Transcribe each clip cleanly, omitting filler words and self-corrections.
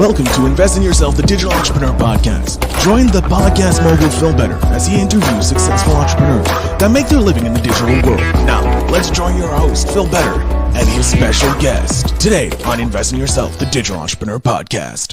Welcome to Invest in Yourself, the Digital Entrepreneur Podcast. Join the podcast mogul Phil Better as he interviews successful entrepreneurs that make their living in the digital world. Now, let's join your host, Phil Better, and his special guest today on Invest in Yourself, the Digital Entrepreneur Podcast.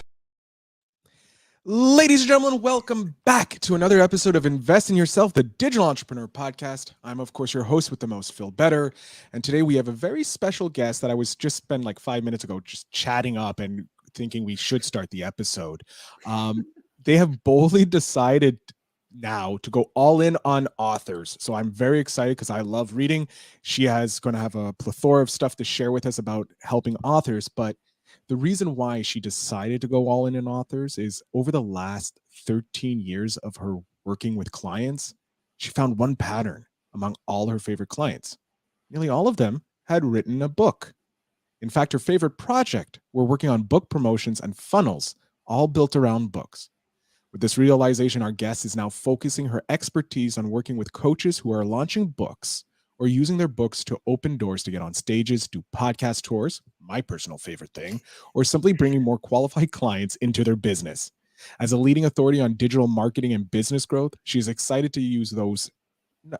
Ladies and gentlemen, welcome back to another episode of Invest in Yourself, the Digital Entrepreneur Podcast. I'm, of course, your host with the most, Phil Better. And today we have a very special guest that I was just spent like 5 minutes ago just chatting up and thinking we should start the episode. They have boldly decided now to go all in on authors. So I'm very excited because I love reading. She is going to have a plethora of stuff to share with us about helping authors, but the reason why she decided to go all in on authors is over the last 13 years of her working with clients, she found one pattern among all her favorite clients. Nearly all of them had written a book. In fact, her favorite project were working on book promotions and funnels, all built around books. With this realization, our guest is now focusing her expertise on working with coaches who are launching books or using their books to open doors to get on stages, do podcast tours, my personal favorite thing, or simply bringing more qualified clients into their business. As a leading authority on digital marketing and business growth, she is excited to use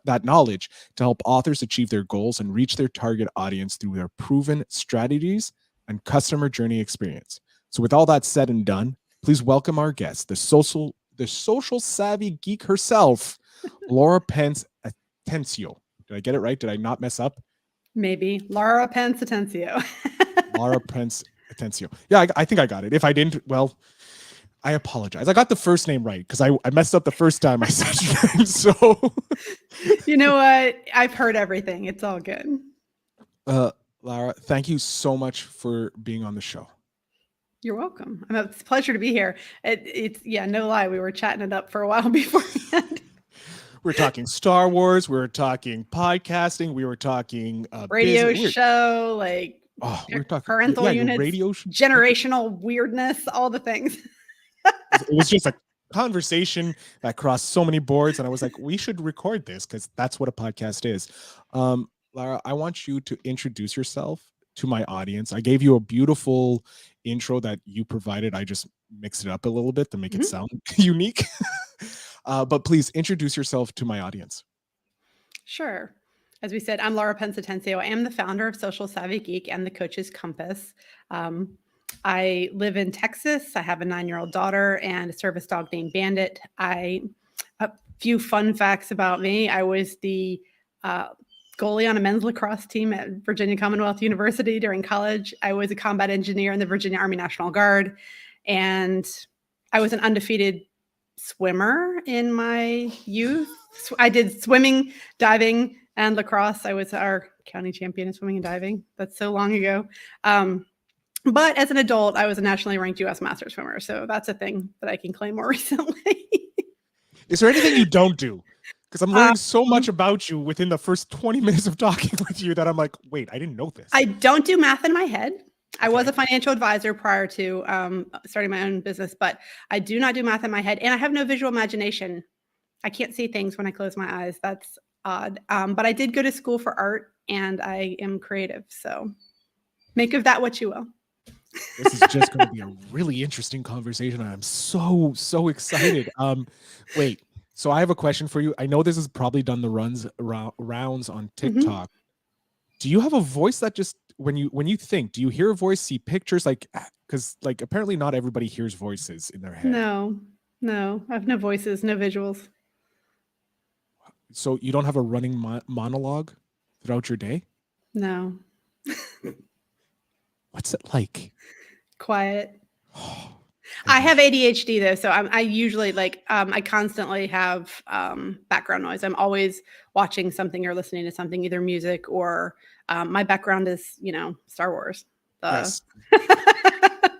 that knowledge to help authors achieve their goals and reach their target audience through their proven strategies and customer journey experience. So with all that said and done, please welcome our guest, the social savvy geek herself, Laura Pence Atencio. Did I get it right? Did I not mess up? Maybe. Laura Pence Atencio. Laura Pence Atencio. Yeah, I think I got it. If I didn't, well, I apologize. I got the first name right because I messed up the first time I said your name. So, you know what? I've heard everything. It's all good. Laura, thank you so much for being on the show. You're welcome. It's a pleasure to be here. It's no lie. We were chatting it up for a while beforehand. We're talking Star Wars. We were talking podcasting. We were talking radio show, like we're talking parental units, radio generational weirdness, all the things. It was just a conversation that crossed so many boards, and I was like, we should record this because that's what a podcast is. Laura, I want you to introduce yourself to my audience. I gave you a beautiful intro that you provided. I just mixed it up a little bit to make it sound unique. But please introduce yourself to my audience. Sure. As we said, I'm Laura Pence Atencio. I am the founder of Social Savvy Geek and the Coach's Compass. I live in Texas. I have a 9-year-old daughter and a service dog named Bandit. A few fun facts about me. I was the goalie on a men's lacrosse team at Virginia Commonwealth University during college. I was a combat engineer in the Virginia Army National Guard. And I was an undefeated swimmer in my youth. I did swimming, diving, and lacrosse. I was our county champion in swimming and diving. That's so long ago. But as an adult, I was a nationally ranked U.S. master swimmer. So that's a thing that I can claim more recently. Is there anything you don't do? Because I'm learning so much about you within the first 20 minutes of talking with you that I'm like, wait, I didn't know this. I don't do math in my head. I was a financial advisor prior to starting my own business, but I do not do math in my head, and I have no visual imagination. I can't see things when I close my eyes. That's odd. But I did go to school for art, and I am creative. So make of that what you will. This is just going to be a really interesting conversation. I'm so excited. Wait, so I have a question for you. I know this has probably done the rounds on TikTok. Do you have a voice that just when you think, do you hear a voice, see pictures? Like, because like apparently not everybody hears voices in their head. No, I have no voices, no visuals. So you don't have a running monologue throughout your day? No. What's it like? Quiet. I have ADHD though, so I usually I constantly have background noise. I'm always watching something or listening to something, either music or my background is, Star Wars. Yes.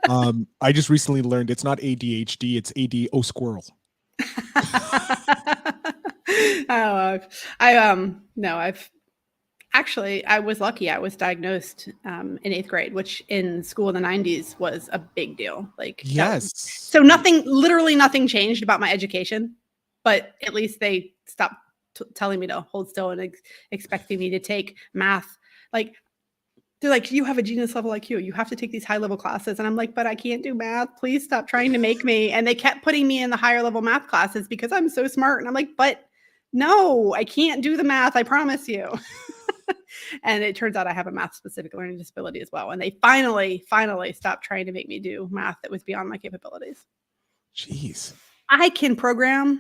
I just recently learned it's not ADHD, it's AD squirrel. I was lucky. I was diagnosed in 8th grade, which in school in the 90s was a big deal. So literally nothing changed about my education, but at least they stopped telling me to hold still and expecting me to take math. They're like, you have a genius level IQ. You have to take these high level classes. And I'm like, but I can't do math. Please stop trying to make me. And they kept putting me in the higher level math classes because I'm so smart. And I'm like, but no, I can't do the math. I promise you. And it turns out I have a math specific learning disability as well. And they finally stopped trying to make me do math that was beyond my capabilities. Jeez. I can programs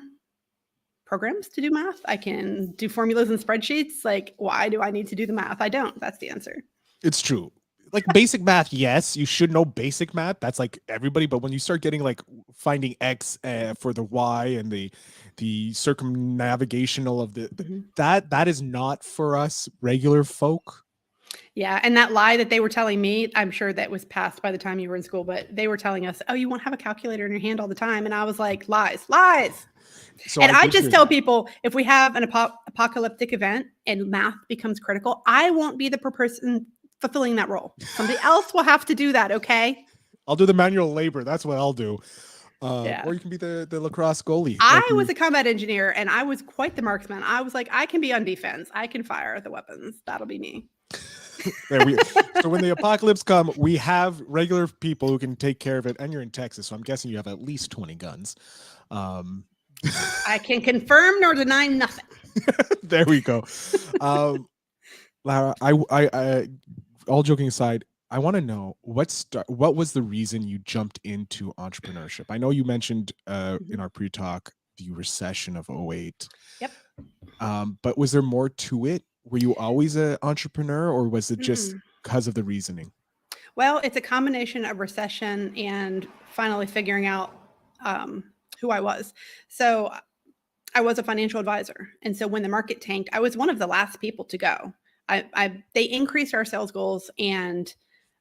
to do math. I can do formulas and spreadsheets. Like, why do I need to do the math? I don't. That's the answer. It's true. Like basic math, yes, you should know basic math. That's like everybody. But when you start getting like finding X for the Y and the circumnavigational of that is not for us regular folk. Yeah. And that lie that they were telling me, I'm sure that was passed by the time you were in school, but they were telling us, oh, you won't have a calculator in your hand all the time. And I was like, lies. So and I just tell people, if we have an apocalyptic event and math becomes critical, I won't be the person fulfilling that role. Somebody else will have to do that. Okay. I'll do the manual labor. That's what I'll do. Or you can be the lacrosse goalie. I was a combat engineer and I was quite the marksman. I was like, I can be on defense. I can fire the weapons. That'll be me. So when the apocalypse come, we have regular people who can take care of it. And you're in Texas, so I'm guessing you have at least 20 guns. I can confirm nor deny nothing. There we go. Lara, I all joking aside, I want to know what was the reason you jumped into entrepreneurship? I know you mentioned in our pre-talk the recession of 2008. Yep. But was there more to it? Were you always an entrepreneur, or was it just because of the reasoning? Well, it's a combination of recession and finally figuring out who I was. So I was a financial advisor. And so when the market tanked, I was one of the last people to go. They increased our sales goals and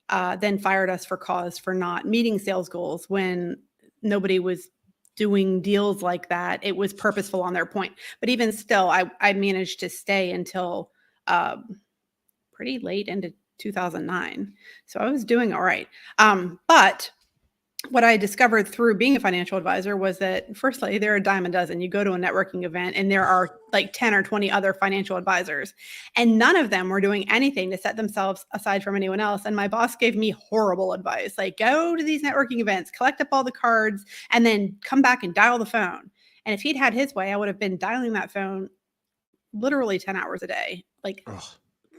then fired us for cause for not meeting sales goals when nobody was doing deals like that. It was purposeful on their point. But even still, I managed to stay until pretty late into 2009. So I was doing all right. But what I discovered through being a financial advisor was that, firstly, they're a dime a dozen. You go to a networking event and there are like 10 or 20 other financial advisors, and none of them were doing anything to set themselves aside from anyone else. And my boss gave me horrible advice, like, go to these networking events, collect up all the cards, and then come back and dial the phone. And if he'd had his way, I would have been dialing that phone literally 10 hours a day, like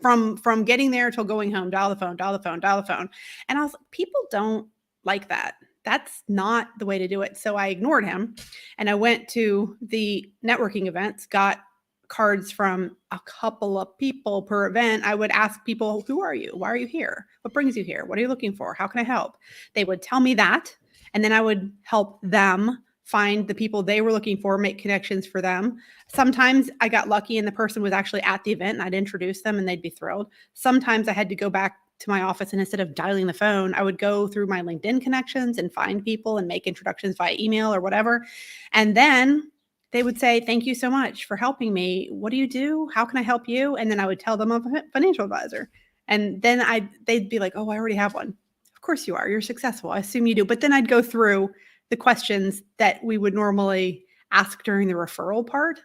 from getting there till going home, dial the phone. And I was like, people don't like that. That's not the way to do it. So I ignored him and I went to the networking events, got cards from a couple of people per event. I would ask people, who are you? Why are you here? What brings you here? What are you looking for? How can I help? They would tell me that. And then I would help them find the people they were looking for, make connections for them. Sometimes I got lucky and the person was actually at the event and I'd introduce them and they'd be thrilled. Sometimes I had to go back to my office and instead of dialing the phone, I would go through my LinkedIn connections and find people and make introductions via email or whatever. And then they would say, thank you so much for helping me. What do you do? How can I help you? And then I would tell them I'm a financial advisor. And then they'd be like, oh, I already have one. Of course you are. You're successful. I assume you do. But then I'd go through the questions that we would normally ask during the referral part,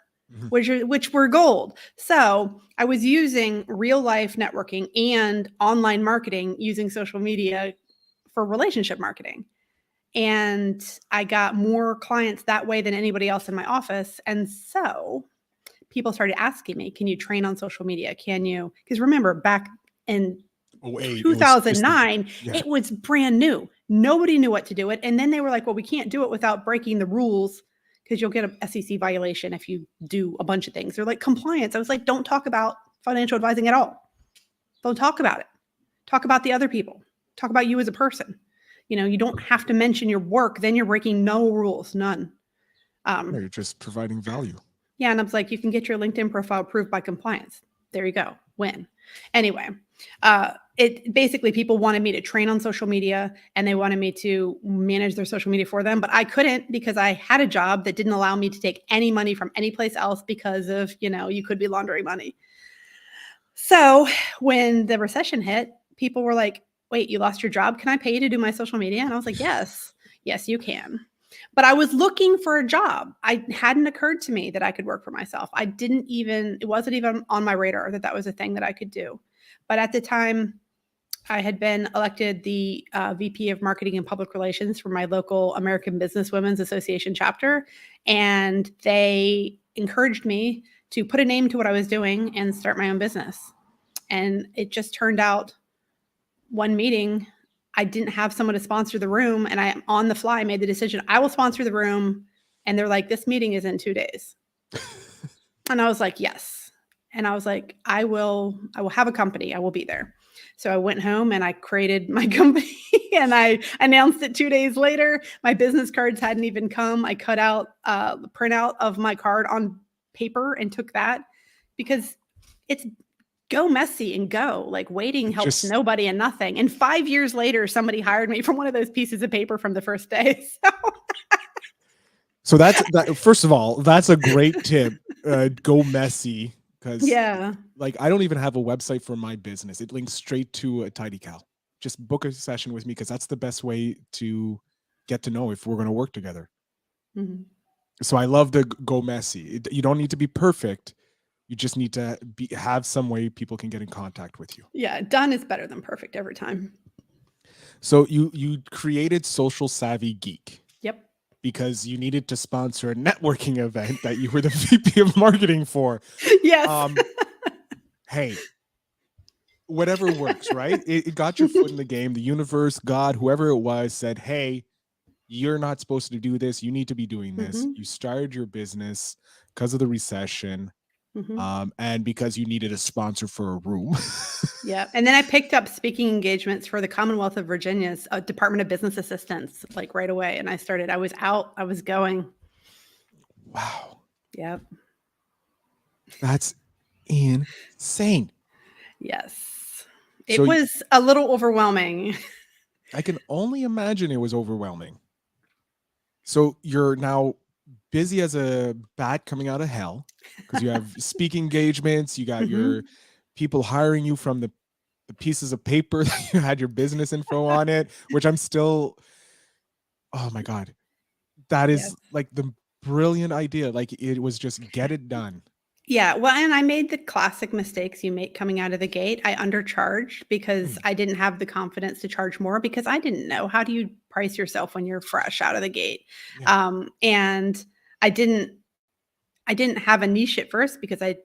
which were gold. So I was using real life networking and online marketing using social media for relationship marketing. And I got more clients that way than anybody else in my office. And so people started asking me, can you train on social media? Can you? Because remember, back in 2009, it was brand new. Nobody knew what to do it. And then they were like, well, we can't do it without breaking the rules because you'll get an SEC violation if you do a bunch of things. They're like, compliance. I was like, don't talk about financial advising at all. Don't talk about it. Talk about the other people. Talk about you as a person. You know, you don't have to mention your work. Then you're breaking no rules, none. You're just providing value. Yeah. And I was like, you can get your LinkedIn profile approved by compliance. There you go. Win. Anyway, it basically people wanted me to train on social media and they wanted me to manage their social media for them, but I couldn't because I had a job that didn't allow me to take any money from any place else because of, you could be laundering money. So when the recession hit, people were like, wait, you lost your job? Can I pay you to do my social media? And I was like, yes, you can. But I was looking for a job. It hadn't occurred to me that I could work for myself. It wasn't even on my radar that was a thing that I could do. But at the time, I had been elected the VP of Marketing and Public Relations for my local American Business Women's Association chapter, and they encouraged me to put a name to what I was doing and start my own business. And it just turned out one meeting, I didn't have someone to sponsor the room, and I on the fly made the decision, I will sponsor the room. And they're like, this meeting is in 2 days. And I was like, yes. And I was like, I will have a company. I will be there. So I went home and I created my company and I announced it 2 days later. My business cards hadn't even come. I cut out the printout of my card on paper and took that, because it's go messy and go. Like, waiting helps nobody and nothing. And 5 years later, somebody hired me from one of those pieces of paper from the first day. So that. First of all, that's a great tip. Go messy, because like, I don't even have a website for my business. It links straight to a TidyCal. Just book a session with me, because that's the best way to get to know if we're going to work together. Mm-hmm. So I love the go messy. You don't need to be perfect. You just need to have some way people can get in contact with you. Yeah, done is better than perfect every time. So you created Social Savvy Geek. Yep. Because you needed to sponsor a networking event that you were the VP of marketing for. Yes. Hey, whatever works, right? It got your foot in the game. The universe, God, whoever it was, said, hey, you're not supposed to do this. You need to be doing this. Mm-hmm. You started your business because of the recession. Mm-hmm. And because you needed a sponsor for a room. Yeah. And then I picked up speaking engagements for the Commonwealth of Virginia's Department of Business Assistants, like, right away. And I was out, I was going. Wow. Yep. That's insane. Yes. It was a little overwhelming. I can only imagine it was overwhelming. So you're now busy as a bat coming out of hell, because you have speaking engagements, you got mm-hmm. your people hiring you from the pieces of paper that you had your business info on it, which I'm still, oh my God, that is like the brilliant idea. Like, it was just get it done. Yeah. Well, and I made the classic mistakes you make coming out of the gate. I undercharged because I didn't have the confidence to charge more, because I didn't know, how do you price yourself when you're fresh out of the gate? Yeah. And I didn't have a niche at first, because I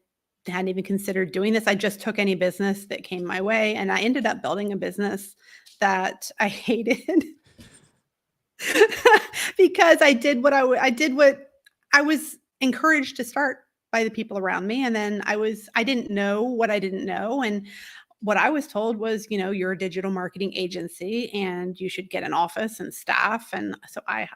hadn't even considered doing this. I just took any business that came my way, and I ended up building a business that I hated because I did what I was encouraged to start by the people around me. And then I didn't know what I didn't know. And what I was told was, you're a digital marketing agency and you should get an office and staff. And so I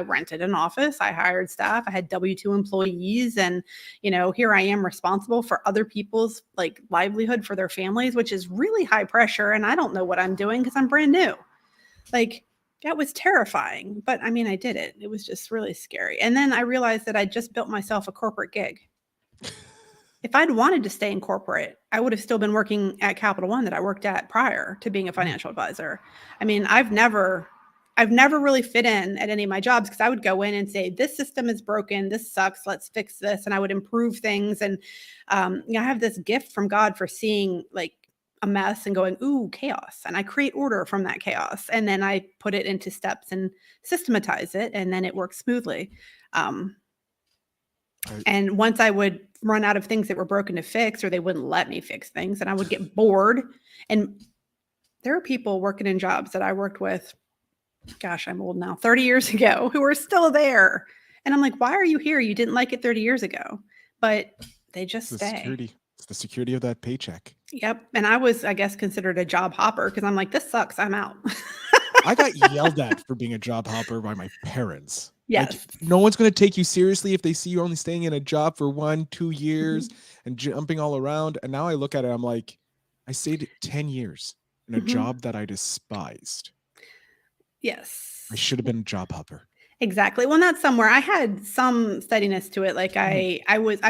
rented an office, I hired staff, I had W-2 employees. And, here I am responsible for other people's like livelihood for their families, which is really high pressure. And I don't know what I'm doing because I'm brand new. Like, that was terrifying, but I mean, I did it. It was just really scary. And then I realized that I just built myself a corporate gig. If I'd wanted to stay in corporate, I would have still been working at Capital One that I worked at prior to being a financial advisor. I mean, I've never really fit in at any of my jobs, because I would go in and say, this system is broken, this sucks, let's fix this. And I would improve things. And I have this gift from God for seeing like a mess and going, ooh, chaos. And I create order from that chaos. And then I put it into steps and systematize it. And then it works smoothly. And once I would run out of things that were broken to fix, or they wouldn't let me fix things, and I would get bored. And there are people working in jobs that I worked with, gosh, I'm old now, 30 years ago, who are still there. And I'm like, why are you here? You didn't like it 30 years ago. But they just stay. Security. It's the security of that paycheck. Yep. And I was, I guess, considered a job hopper, because I'm like, this sucks, I'm out. I got yelled at for being a job hopper by my parents. Yes. Like, no one's going to take you seriously if they see you only staying in a job for 1-2 years and jumping all around. And now I look at it, I'm like, I stayed 10 years in a job that I despised. Yes. I should have been a job hopper. Exactly. Well, not somewhere. I had some steadiness to it. Like I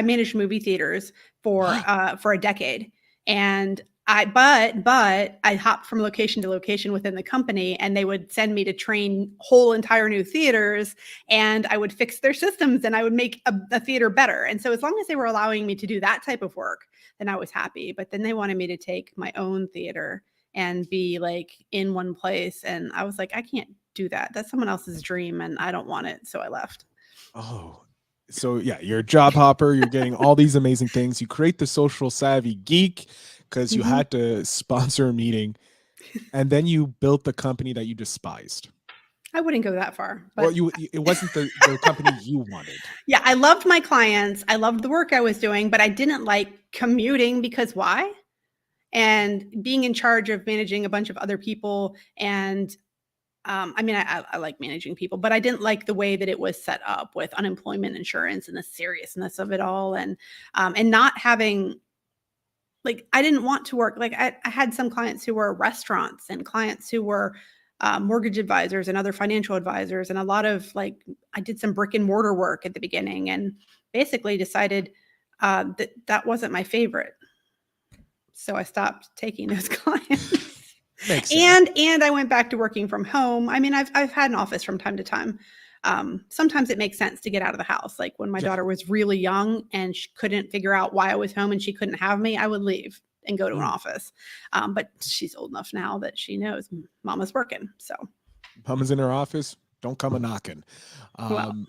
managed movie theaters for a decade, and but I hopped from location to location within the company, and they would send me to train whole entire new theaters, and I would fix their systems, and I would make a theater better. And so as long as they were allowing me to do that type of work, then I was happy. But then they wanted me to take my own theater and be like in one place. And I was like, I can't do that. That's someone else's dream and I don't want it. So I left. Oh, so yeah, you're a job hopper. You're getting all these amazing things. You create the Social Savvy Geek because you Mhm. had to sponsor a meeting, and then you built the company that you despised. I wouldn't go that far, Well, but it wasn't the company you wanted. yeah, I loved my clients. I loved the work I was doing, but I didn't like commuting because why? And being in charge of managing a bunch of other people. And I mean, I like managing people, but I didn't like the way that it was set up with unemployment insurance and the seriousness of it all, and not having like I didn't want to work. Like I had some clients who were restaurants and clients who were mortgage advisors and other financial advisors, and a lot of like I did some brick and mortar work at the beginning, and basically decided that that wasn't my favorite. So I stopped taking those clients. Makes sense. And I went back to working from home. I mean, I've had an office from time to time. Sometimes it makes sense to get out of the house. Like when my Yeah. daughter was really young and she couldn't figure out why I was home and she couldn't have me, I would leave and go to an office. But she's old enough now that she knows mama's working. So, Mama's in her office. Don't come a knocking. well,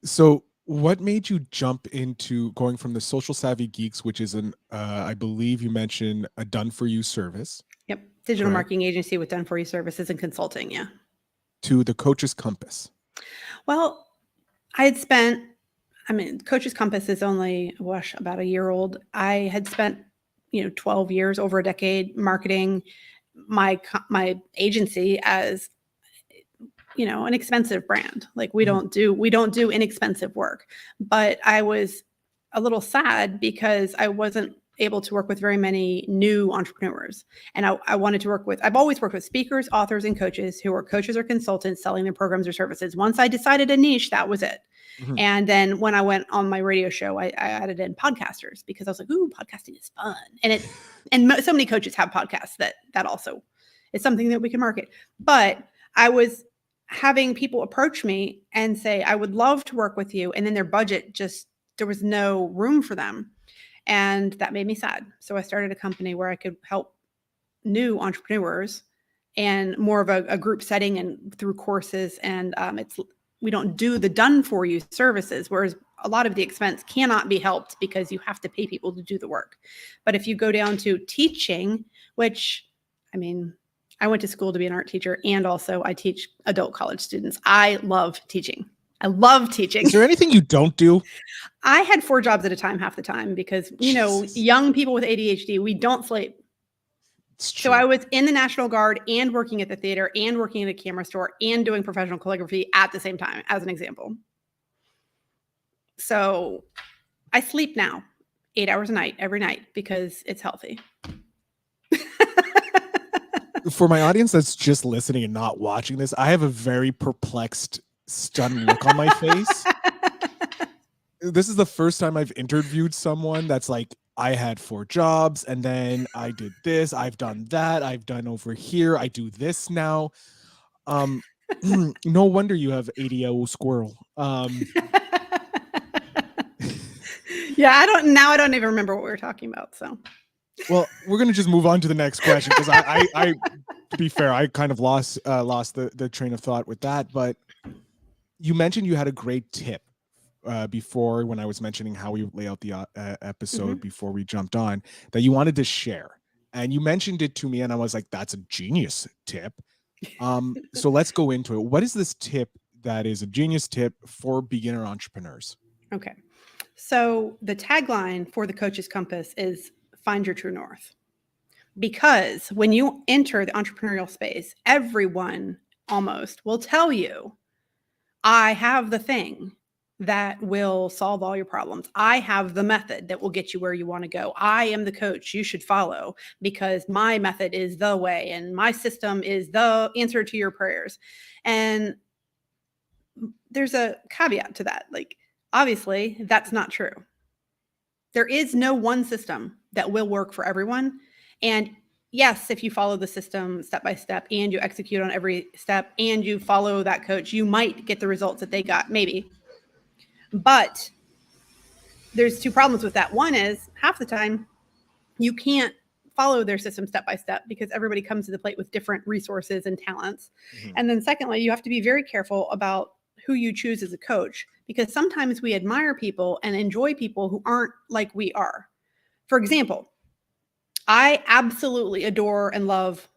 So what made you jump into going from the Social Savvy Geeks, which is an I believe you mentioned a done for you service, yep. Digital correct, marketing agency with done for you services and consulting. Yeah. to the Coach's Compass? Well, I had spent, I mean, Coach's Compass is only, about a year old. I had spent, 12 years, over a decade, marketing my agency as, an expensive brand. Like we don't do inexpensive work. But I was a little sad because I wasn't able to work with very many new entrepreneurs. And I wanted to work with, I've always worked with speakers, authors, and coaches who are coaches or consultants selling their programs or services. Once I decided a niche, that was it. Mhm. And then when I went on my radio show, I added in podcasters because I was like, ooh, podcasting is fun. And so many coaches have podcasts that also is something that we can market. But I was having people approach me and say, I would love to work with you. And then their budget just, there was no room for them. And that made me sad. So I started a company where I could help new entrepreneurs and more of a group setting and through courses. And we don't do the done for you services, whereas a lot of the expense cannot be helped because you have to pay people to do the work. But if you go down to teaching, which, I mean, I went to school to be an art teacher, and also I teach adult college students. I love teaching. I love teaching. Is there anything you don't do? I had 4 jobs at a time half the time because, Jesus. young people with ADHD, we don't sleep. It's So true. I was in the National Guard and working at the theater and working at a camera store and doing professional calligraphy at the same time, as an example. So I sleep now 8 hours a night, every night, because it's healthy. For my audience that's just listening and not watching this, I have a very perplexed, stunned look on my face. This is the first time I've interviewed someone that's like, I had 4 jobs and then I did this, I've done that, I've done over here, I do this now. No wonder you have ADO squirrel. Yeah, I don't even remember what we were talking about. So, well, we're gonna just move on to the next question because I to be fair, I kind of lost the train of thought with that. But you mentioned you had a great tip before when I was mentioning how we lay out the episode before we jumped on that you wanted to share, and you mentioned it to me, and I was like, "That's a genius tip." So let's go into it. What is this tip that is a genius tip for beginner entrepreneurs? Okay. So the tagline for the Coach's Compass is find your true north. Because when you enter the entrepreneurial space, everyone almost will tell you, I have the thing that will solve all your problems. I have the method that will get you where you want to go. I am the coach you should follow because my method is the way and my system is the answer to your prayers. And there's a caveat to that. Like, obviously, that's not true. There is no one system that will work for everyone. And yes, if you follow the system step by step and you execute on every step and you follow that coach, you might get the results that they got, maybe. But there's 2 problems with that. One is half the time You can't follow their system step by step because everybody comes to the plate with different resources and talents. Mhm. And then secondly, you have to be very careful about who you choose as a coach, because sometimes we admire people and enjoy people who aren't like we are. For example, I absolutely adore and love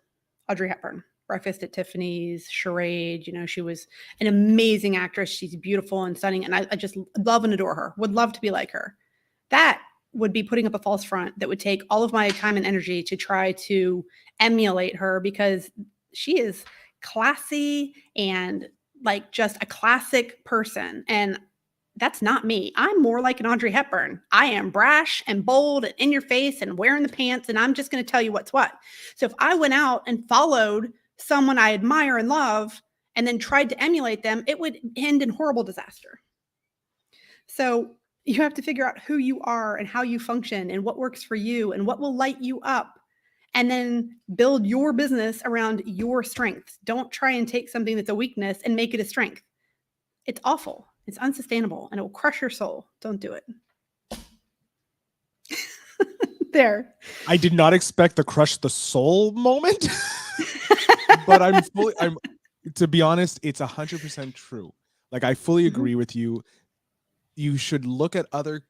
Audrey Hepburn. Breakfast at Tiffany's, Charade. She was an amazing actress. She's beautiful and stunning, and I just love and adore her. Would love to be like her. That would be putting up a false front that would take all of my time and energy to try to emulate her, because she is classy and like just a classic person. And that's not me. I'm more like an Audrey Hepburn. I am brash and bold and in your face and wearing the pants, and I'm just going to tell you what's what. So if I went out and followed someone I admire and love and then tried to emulate them, it would end in horrible disaster. So you have to figure out who you are and how you function and what works for you and what will light you up, and then build your business around your strengths. Don't try and take something that's a weakness and make it a strength. It's awful. It's unsustainable, and it will crush your soul. Don't do it. There. I did not expect the crush the soul moment, but to be honest, it's 100% true. Like, I fully agree with you. You should look at other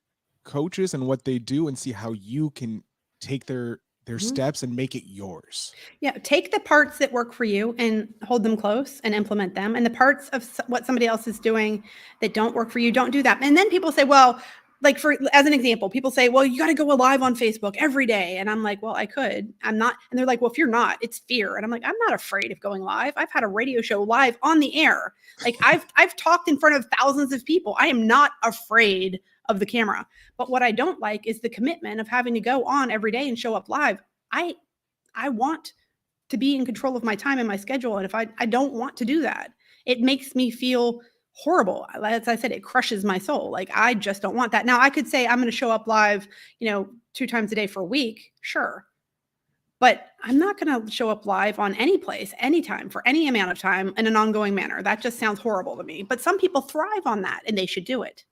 coaches and what they do and see how you can take their steps and make it yours. Yeah, take the parts that work for you and hold them close and implement them. And the parts of what somebody else is doing that don't work for you, don't do that. And then people say, well, like as an example, people say, well, you got to go live on Facebook every day. And I'm like, well, I could. I'm not. And they're like, well, if you're not, it's fear. And I'm like, I'm not afraid of going live. I've had a radio show live on the air. Like I've talked in front of thousands of people. I am not afraid of the camera. But what I don't like is the commitment of having to go on every day and show up live. I want to be in control of my time and my schedule. And if I don't want to do that, it makes me feel horrible. As I said, it crushes my soul. Like, I just don't want that. Now I could say I'm going to show up live, 2 times a day for a week. Sure. But I'm not going to show up live on any place, anytime, for any amount of time in an ongoing manner. That just sounds horrible to me. But some people thrive on that, and they should do it.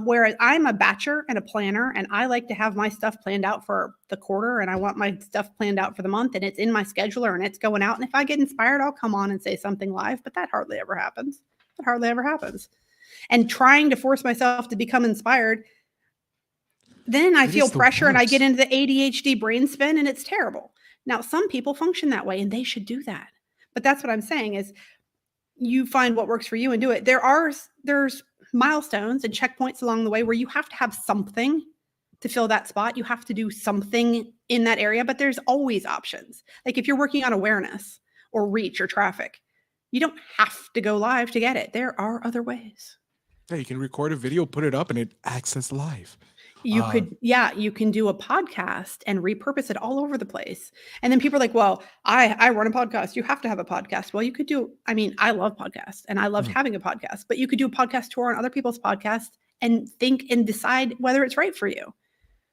Whereas I'm a batcher and a planner, and I like to have my stuff planned out for the quarter, and I want my stuff planned out for the month, and it's in my scheduler and it's going out. And if I get inspired, I'll come on and say something live, but that hardly ever happens. And trying to force myself to become inspired, then I feel pressure and I get into the ADHD brain spin, and it's terrible. Now, some people function that way, and they should do that. But that's what I'm saying is, you find what works for you and do it. There's milestones and checkpoints along the way where you have to have something to fill that spot. You have to do something in that area, but there's always options. Like if you're working on awareness or reach or traffic, you don't have to go live to get it. There are other ways. Yeah, you can record a video, put it up, and it acts as live. You can do a podcast and repurpose it all over the place. And then people are like, well, I run a podcast. You have to have a podcast. Well, you could I love podcasts, and I loved having a podcast, but you could do a podcast tour on other people's podcasts and think and decide whether it's right for you.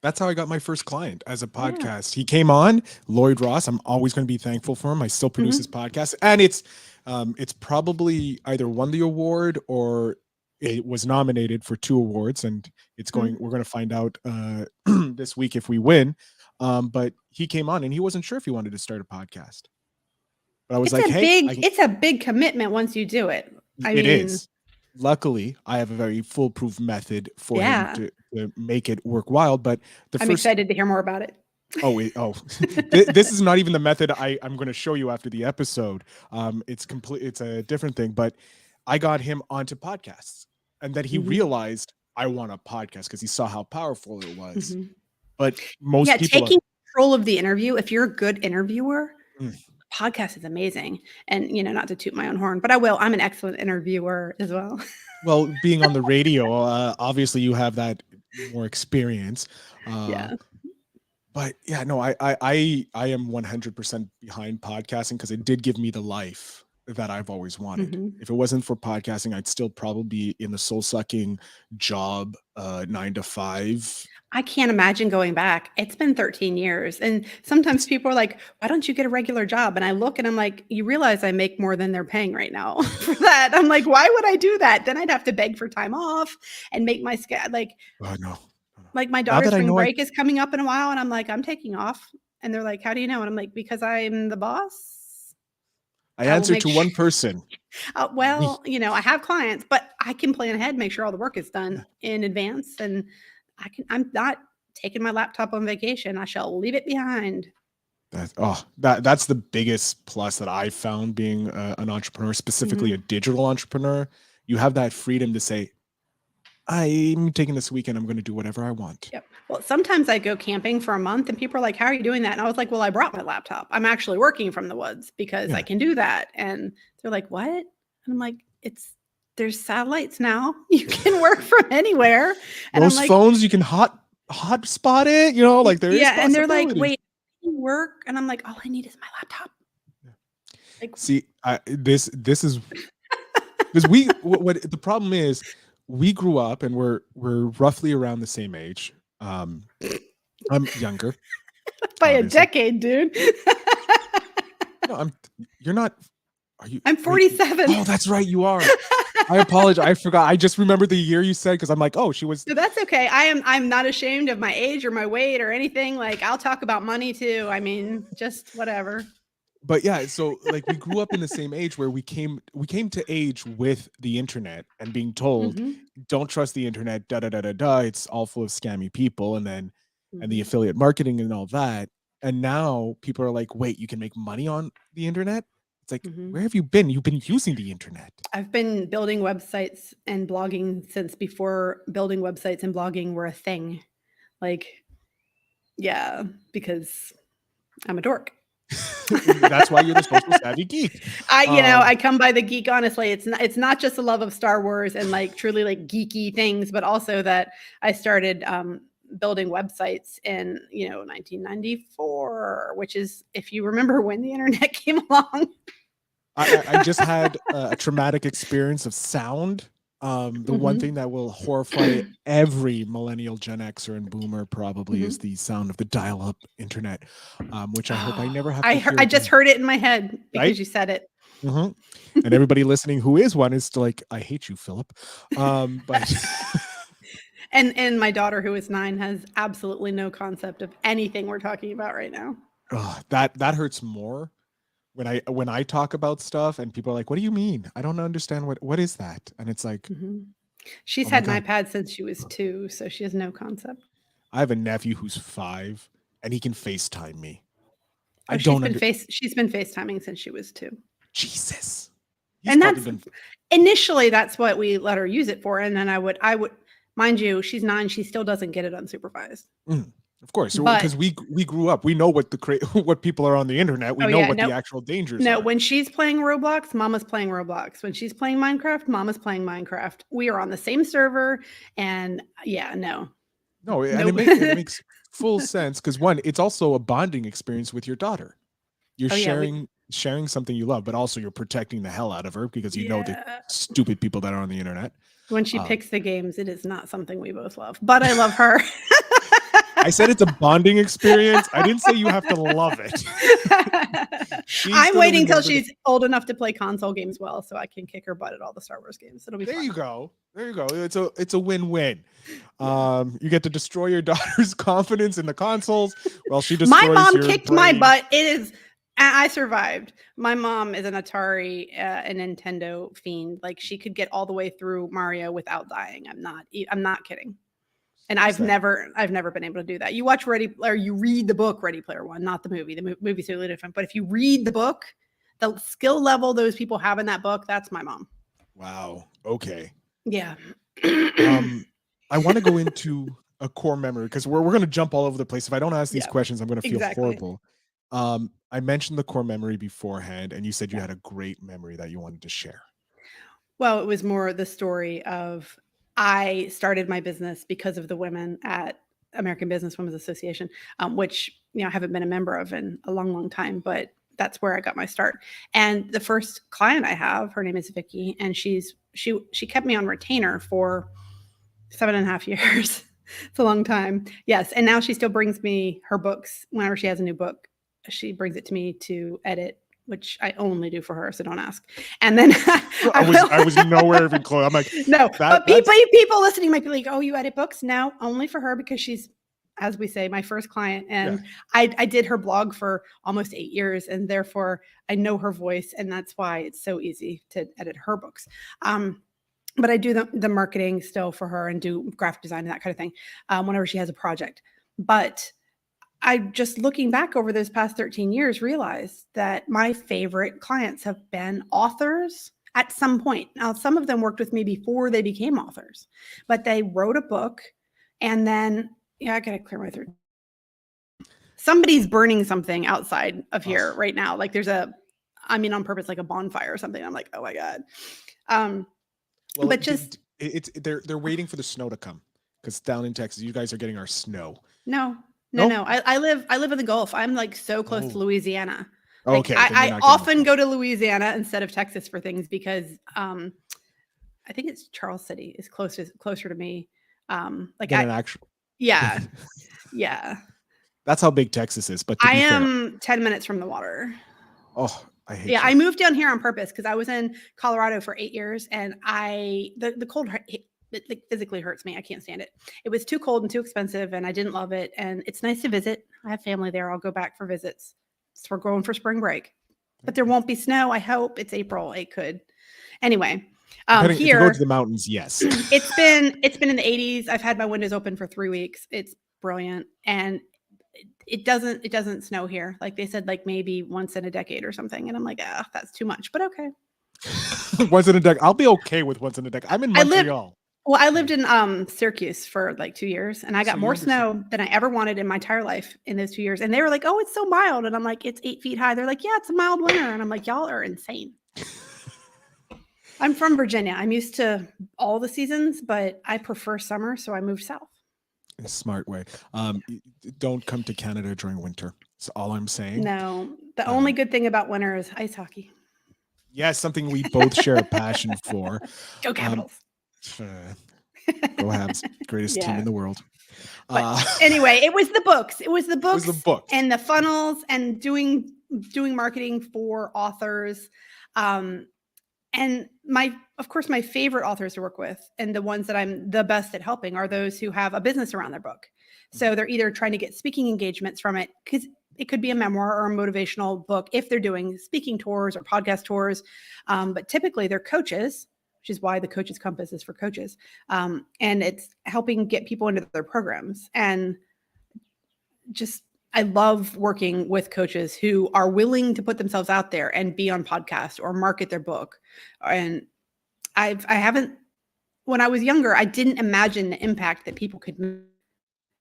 That's how I got my first client as a podcast. Yeah. He came on, Lloyd Ross. I'm always going to be thankful for him. I still produce his podcast, and it's probably either won the award or it was nominated for 2 awards, and we're going to find out this week if we win. But he came on and he wasn't sure if he wanted to start a podcast. But I was it's a big commitment once you do it. It is. Luckily, I have a very foolproof method for him to make it worthwhile. But I'm excited to hear more about it. This is not even the method I'm going to show you after the episode. It's a different thing, but I got him onto podcasts, and then he realized I want a podcast because he saw how powerful it was. But most people taking control of the interview. If you're a good interviewer, podcast is amazing. And not to toot my own horn, but I will. I'm an excellent interviewer as well. Well, being on the radio, obviously you have that more experience. But yeah, no, I am 100% behind podcasting because it did give me the life that I've always wanted. If it wasn't for podcasting, I'd still probably be in the soul-sucking job, 9 to 5. I can't imagine going back. It's been 13 years. And sometimes people are like, why don't you get a regular job? And I look and I'm like, you realize I make more than they're paying right now for that. I'm like, why would I do that? Then I'd have to beg for time off and make my schedule. Like, no. Like my Now daughter's that I spring know, break is coming up in a while, and I'm like, I'm taking off. And they're like, how do you know? And I'm like, because I'm the boss. I I will answer make to sure. one person. Me. Well, I have clients, but I can plan ahead, make sure all the work is done in advance, and I'm not taking my laptop on vacation. I shall leave it behind. That's the biggest plus that I found being an entrepreneur, specifically a digital entrepreneur. You have that freedom to say, I'm taking this weekend. I'm going to do whatever I want. Yep. Well, sometimes I go camping for a month and people are like, how are you doing that? And I was like, well, I brought my laptop. I'm actually working from the woods because I can do that. And they're like, what? And I'm like, there's satellites now. You can work from anywhere. And Those I'm like, phones, you can hotspot it, like there is and they're like, possibilities. wait, work? And I'm like, all I need is my laptop. Like, see, this is because what the problem is, we grew up and we're roughly around the same age. I'm younger by obviously. A decade, dude. No, you're not. Are you? I'm 47. Oh, that's right, you are. I apologize. I forgot. I just remembered the year you said because I'm like, oh, she was. No, that's okay. I'm not ashamed of my age or my weight or anything. Like I'll talk about money too. I mean, just whatever. But yeah, so like we grew up in the same age where we came to age with the internet and being told, don't trust the internet, da da da da da. It's all full of scammy people, and then and the affiliate marketing and all that. And now people are like, wait, you can make money on the internet? It's like, where have you been? You've been using the internet. I've been building websites and blogging since before building websites and blogging were a thing. Like, yeah, because I'm a dork. That's why you're the social savvy geek. I come by the geek honestly. It's not just the love of Star Wars and like truly like geeky things, but also that I started building websites in 1994, which is, if you remember when the internet came along. I just had a traumatic experience of sound. The one thing that will horrify every millennial, Gen Xer, and Boomer probably is the sound of the dial-up internet, which I hope I never have to hear I just heard it in my head because you said it. And everybody listening who is one is like, I hate you, Philip. But and my daughter, who is 9, has absolutely no concept of anything we're talking about right now. That hurts more. When I talk about stuff and people are like, what do you mean? I don't understand what is that? And it's like, she's had an iPad since she was 2, so she has no concept. I have a nephew who's 5 and he can FaceTime me. She's been FaceTiming since she was 2. Jesus. And initially that's what we let her use it for. And then I would, mind you, she's 9, she still doesn't get it unsupervised. Of course, because we grew up. We know what what people are on the internet. We know what the actual dangers are. No, when she's playing Roblox, Mama's playing Roblox. When she's playing Minecraft, Mama's playing Minecraft. We are on the same server, and no. And it makes full sense because one, it's also a bonding experience with your daughter. You're sharing something you love, but also you're protecting the hell out of her because you know the stupid people that are on the internet. When she picks the games, it is not something we both love, but I love her. I said it's a bonding experience. I didn't say you have to love it. I'm waiting until she's old enough to play console games well, so I can kick her butt at all the Star Wars games. It'll be fun. There you go. It's a win-win. You get to destroy your daughter's confidence in the consoles while she destroys my mom your kicked brain. my butt. I survived. My mom is an Atari and Nintendo fiend. Like she could get all the way through Mario without dying. I'm not kidding. And I've never been able to do that. You watch you read the book Ready Player One, not the movie. The movie's totally different. But if you read the book, the skill level those people have in that book, that's my mom. Wow. Okay. Yeah. I want to go into a core memory because we're going to jump all over the place. If I don't ask these questions, I'm going to feel horrible. I mentioned the core memory beforehand, and you said you had a great memory that you wanted to share. Well, it was more the story of I started my business because of the women at American Business Women's Association, which I haven't been a member of in a long, long time, but that's where I got my start. And the first client I have, her name is Vicky, and she kept me on retainer for 7.5 years. It's a long time. Yes, and now she still brings me her books whenever she has a new book. She brings it to me to edit which I only do for her, so don't ask. And then I was nowhere even close. I'm like, no, but that's people listening might be like, oh, you edit books? No, only for her because she's, as we say, my first client. And I did her blog for almost 8 years, and therefore I know her voice, and that's why it's so easy to edit her books. But I do the marketing still for her and do graphic design and that kind of thing whenever she has a project. But I just looking back over those past 13 years realized that my favorite clients have been authors at some point. Now, some of them worked with me before they became authors, but they wrote a book and then, I got to clear my throat. Somebody's burning something outside of here right now. Like there's on purpose, like a bonfire or something. I'm like, oh my God. Well, but just they're waiting for the snow to come because down in Texas, you guys are getting our snow. No. I live in the Gulf. I'm like so close to Louisiana. Like, Okay, I often go to Louisiana instead of Texas for things because I think it's Charles City is closer to me. Like than an actual. Yeah. That's how big Texas is. But I am 10 minutes from the water. Oh, I hate. Yeah, I moved down here on purpose because I was in Colorado for 8 years, and the cold it like physically hurts me. I can't stand it. It was too cold and too expensive, and I didn't love it. And it's nice to visit. I have family there. I'll go back for visits. So we're going for spring break, but there won't be snow. I hope it's April. It could. Anyway, here if you go to the mountains, yes. It's been in the 80s. I've had my windows open for 3 weeks. It's brilliant, and it doesn't snow here. Like they said, like maybe once in a decade or something. And I'm like, that's too much, but okay. Once in a decade. I'll be okay with once in a decade. I'm in Montreal. I lived in Syracuse for like 2 years, and I got more snow than I ever wanted in my entire life in those 2 years. And they were like, oh, it's so mild. And I'm like, it's 8 feet high. They're like, yeah, it's a mild winter. And I'm like, y'all are insane. I'm from Virginia. I'm used to all the seasons, but I prefer summer. So I moved south. In a smart way. Don't come to Canada during winter. That's all I'm saying. No, the only good thing about winter is ice hockey. Yes, something we both share a passion for. Go Capitals. Go Habs, greatest team in the world. But anyway, it was the books. It was the books and the funnels and doing marketing for authors. And of course, my favorite authors to work with and the ones that I'm the best at helping are those who have a business around their book. So they're either trying to get speaking engagements from it, because it could be a memoir or a motivational book if they're doing speaking tours or podcast tours. But typically they're coaches, which is why the Coach's Compass is for coaches. And it's helping get people into their programs. And I love working with coaches who are willing to put themselves out there and be on podcast or market their book. And when I was younger, I didn't imagine the impact that people could make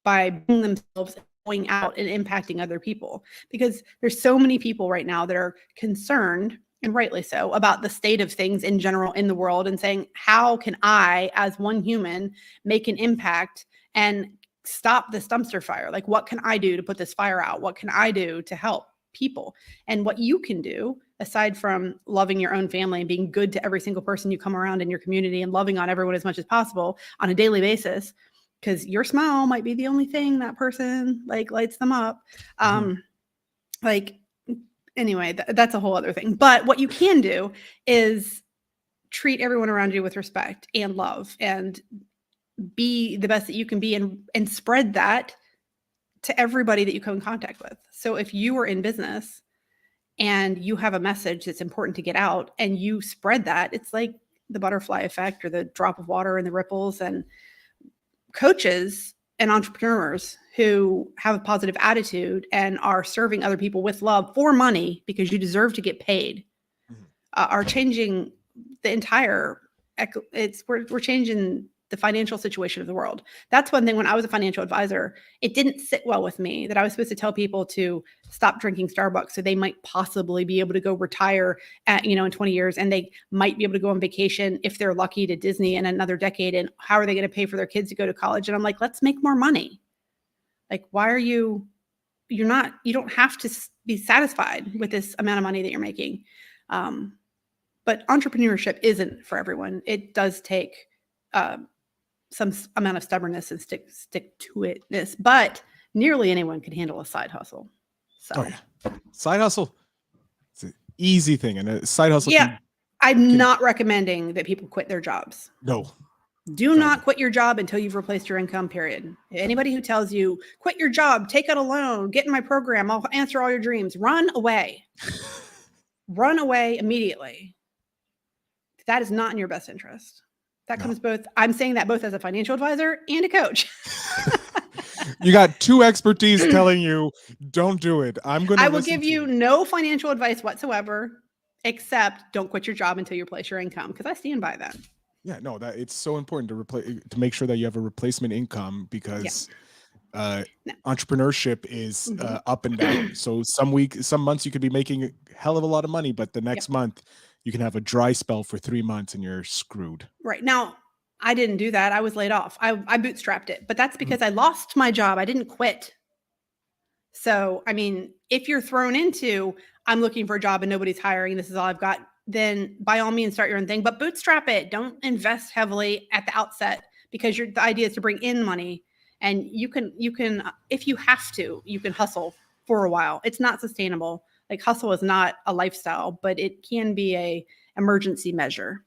by being themselves, going out and impacting other people, because there's so many people right now that are concerned, and rightly so, about the state of things in general in the world and saying, how can I, as one human, make an impact and stop this dumpster fire? Like, what can I do to put this fire out? What can I do to help people? And what you can do, aside from loving your own family and being good to every single person you come around in your community and loving on everyone as much as possible on a daily basis, because your smile might be the only thing that person like lights them up. Anyway, that's a whole other thing. But what you can do is treat everyone around you with respect and love, and be the best that you can be, and spread that to everybody that you come in contact with. So if you are in business and you have a message that's important to get out and you spread that, it's like the butterfly effect or the drop of water and the ripples. And coaches and entrepreneurs who have a positive attitude and are serving other people with love for money, because you deserve to get paid, are changing the entire we're changing the financial situation of the world. That's one thing. When I was a financial advisor, it didn't sit well with me that I was supposed to tell people to stop drinking Starbucks so they might possibly be able to go retire in 20 years, and they might be able to go on vacation if they're lucky to Disney in another decade. And how are they going to pay for their kids to go to college? And I'm like, let's make more money. Like, why are you don't have to be satisfied with this amount of money that you're making. But entrepreneurship isn't for everyone. It does take some amount of stubbornness and stick to itness, but nearly anyone can handle a side hustle. So, side hustle. Easy thing. And a side hustle Yeah. I'm can not recommending that people quit their jobs. no. Do God, no. not quit your job until you've replaced your income, period. Anybody who tells you, quit your job, take out a loan, get in my program, I'll answer all your dreams, run away. Run away immediately. That is not in your best interest. That No. comes both, I'm saying that both as a financial advisor and a coach. You got two expertise telling you don't do it. I'm going to I will listen give to you it. no financial advice whatsoever, except don't quit your job until you replace your income, because I stand by that. Yeah, no, that it's so important to make sure that you have a replacement income Yeah. because No. entrepreneurship is Mhm. up and down. So some months you could be making a hell of a lot of money, but the next Yep. month you can have a dry spell for 3 months and you're screwed. Right. Now, I didn't do that. I was laid off. I bootstrapped it, but that's Mhm. because I lost my job. I didn't quit. So, I mean, if you're thrown into, I'm looking for a job and nobody's hiring, this is all I've got, then by all means start your own thing, but bootstrap it. Don't invest heavily at the outset, because the idea is to bring in money, and you can if you have to, you can hustle for a while. It's not sustainable. Like, hustle is not a lifestyle, but it can be a emergency measure.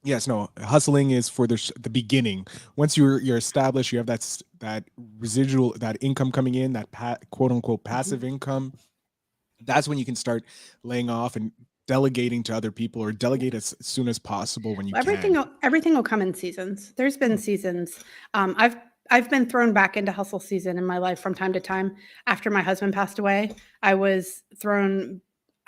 Yes, no, hustling is for the beginning. Once you're established, you have that residual, that income coming in, that quote unquote passive Mhm. income. That's when you can start laying off and delegating to other people, or delegate as soon as possible when you Well, can. everything will come in seasons. There's been Hmm. seasons. I've been thrown back into hustle season in my life from time to time. After my husband passed away, I was thrown.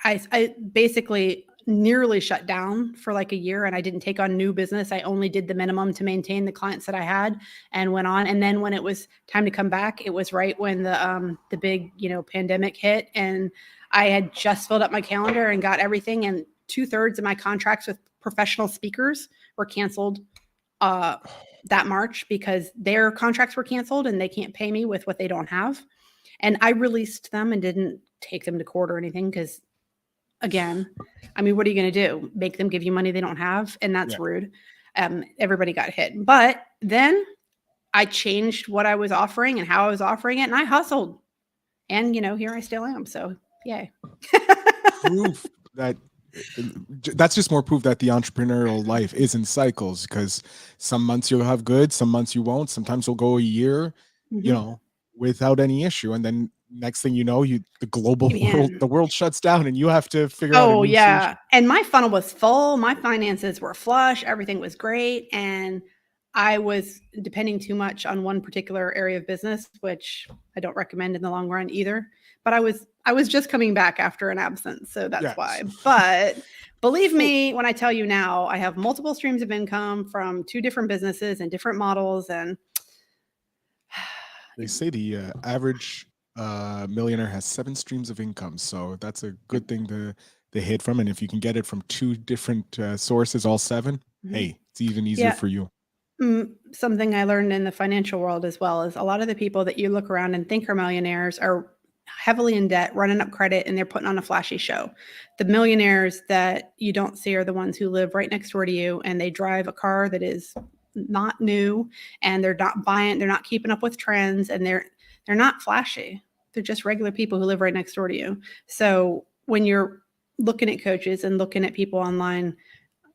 I basically nearly shut down for like a year, and I didn't take on new business. I only did the minimum to maintain the clients that I had, and went on. And then when it was time to come back, it was right when the big pandemic hit, and I had just filled up my calendar and got everything, and 2/3 of my contracts with professional speakers were canceled uh, that March, because their contracts were canceled and they can't pay me with what they don't have. And I released them and didn't take them to court or anything, because, again, I mean, what are you going to do? Make them give you money they don't have? And that's Yeah. rude. Everybody got hit. But then I changed what I was offering and how I was offering it, and I hustled. And, here I still am. So, yay. Proof that that's just more proof that the entrepreneurial life is in cycles, because some months you'll have good, some months you won't. Sometimes you'll go a year, you Mhm. know, without any issue, and then next thing you know, the global world, Man. the world shuts down, and you have to figure out a Oh, new solution. yeah, and my funnel was full, my finances were flush, everything was great, and I was depending too much on one particular area of business, which I don't recommend in the long run either, but I was just coming back after an absence, so that's Yes. why. But believe Well, me when I tell you now, I have multiple streams of income from 2 different businesses and different models, and they say the average millionaire has 7 streams of income, so that's a good thing to hit from. And if you can get it from 2 different sources, all 7, Mhm. hey, it's even easier Yeah. for you. Something I learned in the financial world as well is a lot of the people that you look around and think are millionaires are heavily in debt, running up credit, and they're putting on a flashy show. The millionaires that you don't see are the ones who live right next door to you, and they drive a car that is not new, and they're not keeping up with trends, and they're not flashy. They're just regular people who live right next door to you. So when you're looking at coaches and looking at people online,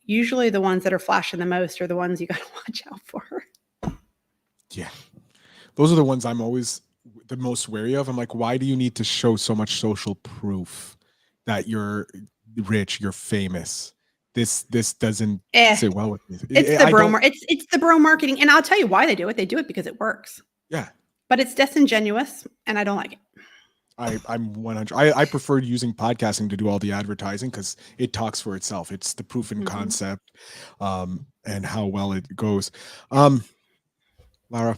usually the ones that are flashing the most are the ones you got to watch out for. Yeah. Those are the ones I'm always the most wary of. I'm like, why do you need to show so much social proof that you're rich, you're famous? This doesn't Eh, sit well with me. it's the I bro don't. mar- it's the bro marketing, and I'll tell you why they do it. They do it because it works, Yeah, but it's disingenuous, and I don't like it. I'm 100. I prefer using podcasting to do all the advertising because it talks for itself. It's the proof in Mhm. concept, and how well it goes. Yeah. Um, Lara,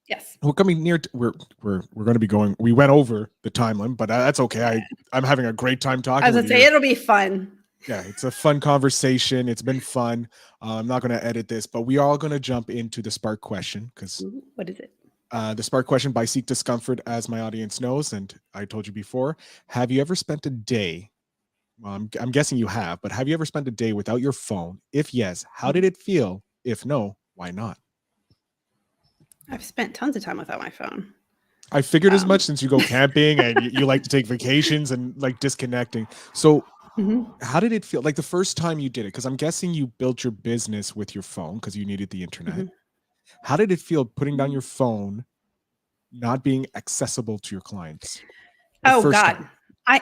Yes. we're coming near. We're going to be going. We went over the timeline, but that's okay. Yeah. I'm having a great time I talking was with gonna say you. it'll be fun. Yeah, it's a fun conversation. It's been fun. I'm not going to edit this, but we are all going to jump into the spark question because Ooh, what is it? the spark question by Seek Discomfort, as my audience knows, and I told you before. Have you ever spent a day? Well, I'm guessing you have, but have you ever spent a day without your phone? If yes, how did it feel? If no, why not? I've spent tons of time without my phone. I figured as much Um, since you go camping and you like to take vacations and like disconnecting. So How did it feel? Like the first time you did it? Because I'm guessing you built your business with your phone because you needed the internet. Mhm. How did it feel putting down your phone, not being accessible to your clients? The Oh first God. time.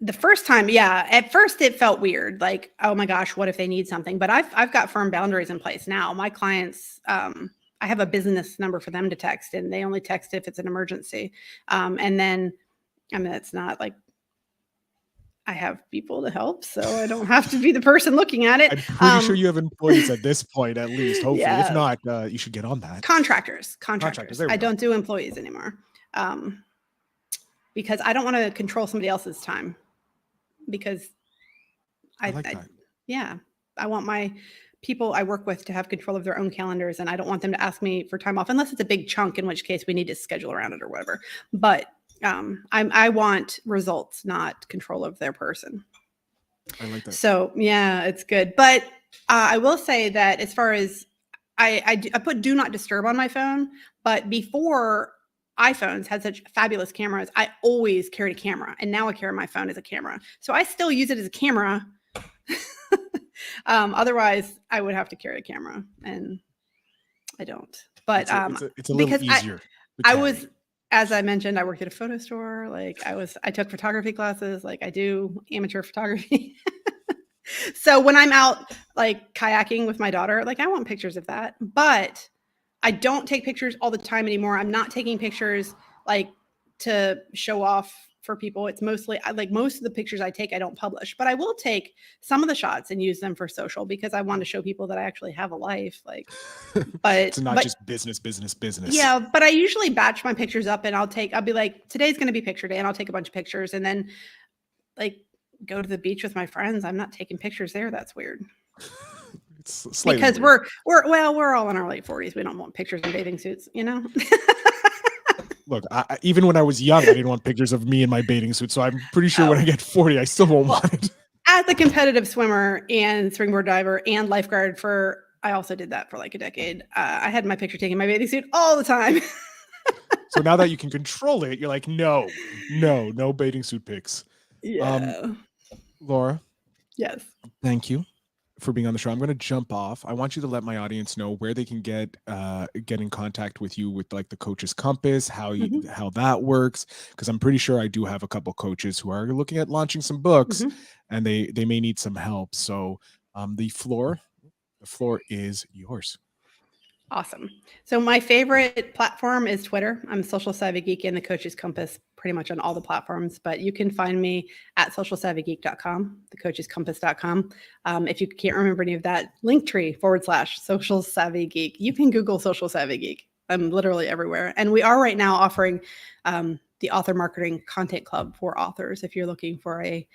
The first time, yeah. At first it felt weird. Like, oh my gosh, what if they need something? But I've got firm boundaries in place now. My clients, I have a business number for them to text, and they only text if it's an emergency. And then, I mean, it's not like I have people to help, so I don't have to be the person looking at it. I'm pretty sure you have employees at this point, at least, hopefully. If Yeah, not, you should get on that. contractors. There we I go. don't do employees anymore, because I don't want to control somebody else's time. Because I like that. yeah, I want my people I work with to have control of their own calendars, and I don't want them to ask me for time off unless it's a big chunk, in which case we need to schedule around it or whatever. But I want results, not control of their person. I like that. So yeah, it's good. But I will say that as far as I put do not disturb on my phone, but before iPhones had such fabulous cameras, I always carried a camera, and now I carry my phone as a camera. So I still use it as a camera. Otherwise, I would have to carry a camera, and I don't. But it's a little easier. I was, as I mentioned, I worked at a photo store. Like I took photography classes. Like I do amateur photography. So when I'm out like kayaking with my daughter, like I want pictures of that, but I don't take pictures all the time anymore. I'm not taking pictures like to show off for people. It's mostly like most of the pictures I take, I don't publish, but I will take some of the shots and use them for social because I want to show people that I actually have a life. Like, but it's not just business. Yeah. But I usually batch my pictures up, and I'll be like, today's going to be picture day, and I'll take a bunch of pictures, and then like go to the beach with my friends. I'm not taking pictures there. That's weird. It's slightly because weird. we're all in our late 40s. We don't want pictures in bathing suits, you know? Look, even when I was young, I didn't want pictures of me in my bathing suit. So I'm pretty sure when I get 40, I still won't want it. As a competitive swimmer and springboard diver and lifeguard I also did that for like a decade. I had my picture taken in my bathing suit all the time. So now that you can control it, you're like, no bathing suit pics. Yeah. Laura. Yes. Thank you for being on the show. I'm going to jump off. I want you to let my audience know where they can get in contact with you with like the Coach's Compass, how that works, because I'm pretty sure I do have a couple coaches who are looking at launching some books and they may need some help. So the floor is yours. Awesome. So my favorite platform is Twitter. I'm Social Savvy Geek and the Coach's Compass pretty much on all the platforms, but you can find me at socialsavvygeek.com, thecoachescompass.com. If you can't remember any of that, Linktree/Social Savvy Geek. You can Google Social Savvy Geek. I'm literally everywhere. And we are right now offering the Author Marketing Content Club for authors if you're looking for a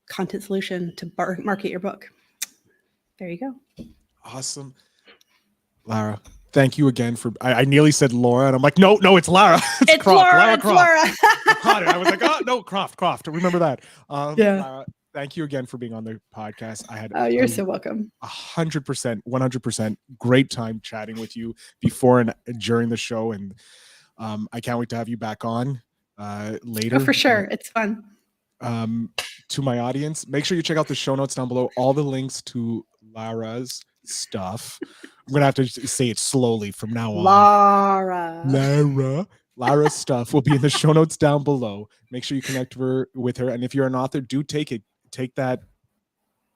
content solution to market your book. There you go. Awesome. Lara, thank you again for. I nearly said Laura, and I'm like, no, it's Lara. It's Croft. Laura. It's Croft. Laura. I caught it. I was like, oh no, Croft. Remember that. Yeah. Lara, thank you again for being on the podcast. I had. Oh, you're so welcome. 100%, 100% great time chatting with you before and during the show, and I can't wait to have you back on later. Oh, for sure, it's fun. To my audience, make sure you check out the show notes down below. All the links to Lara's stuff. I'm gonna have to say it slowly from now on. Lara's stuff will be in the show notes down below. Make sure you connect with her, and if you're an author, do take that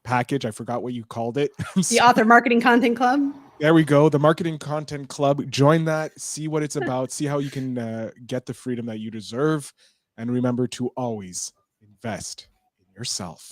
package. I forgot what you called it. The Author Marketing Content Club. There we go. The Marketing Content Club. Join that. See what it's about. See how you can get the freedom that you deserve, and remember to always invest in yourself.